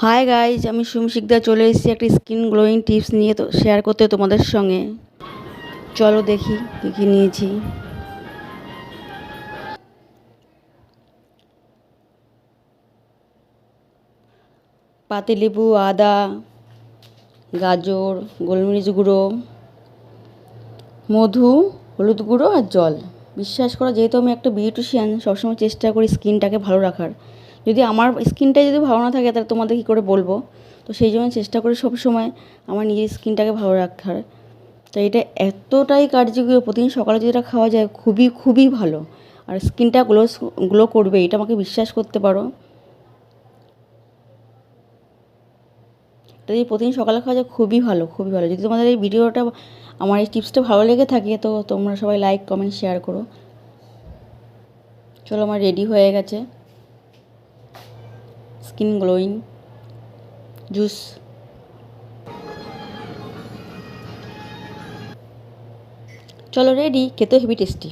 Hi guys, আমি সুমি শিকদার চলে এসেছি একটা স্কিন গ্লোয়িং টিপস নিয়ে তো শেয়ার করতে তোমাদের সঙ্গে। চলো দেখি কী কী নিয়েছি। পাতিলেবু, আদা, গাজর, গোলমরিচ গুঁড়ো, মধু, হলুদ গুঁড়ো আর জল। বিশ্বাস করো, যেহেতু আমি একটা বিউটিশিয়ান, সবসময় চেষ্টা করি স্কিনটাকে ভালো রাখার। যদি আমার স্কিনটাই যদি ভালো না থাকে তাহলে তোমাদের কী করে বলবো। তো সেই জন্য চেষ্টা করি সবসময় আমার নিজের স্কিনটাকে ভালো রাখার। তো এটা এতটাই কার্যকরী, প্রতিদিন সকালে যদি এটা খাওয়া যায় খুবই খুবই ভালো। আর স্কিনটা গ্লো করবে, এটা আমাকে বিশ্বাস করতে পারো। এটা যদি প্রতিদিন সকালে খাওয়া যায় খুবই ভালো, খুবই ভালো। যদি তোমাদের এই ভিডিওটা, আমার এই টিপসটা ভালো লেগে থাকে তো তোমরা সবাই লাইক, কমেন্ট, শেয়ার করো। চলো, আমার রেডি হয়ে গেছে স্কিন গ্লোয়িং জুস। চলো রেডি, খেতে হেভি টেস্টি।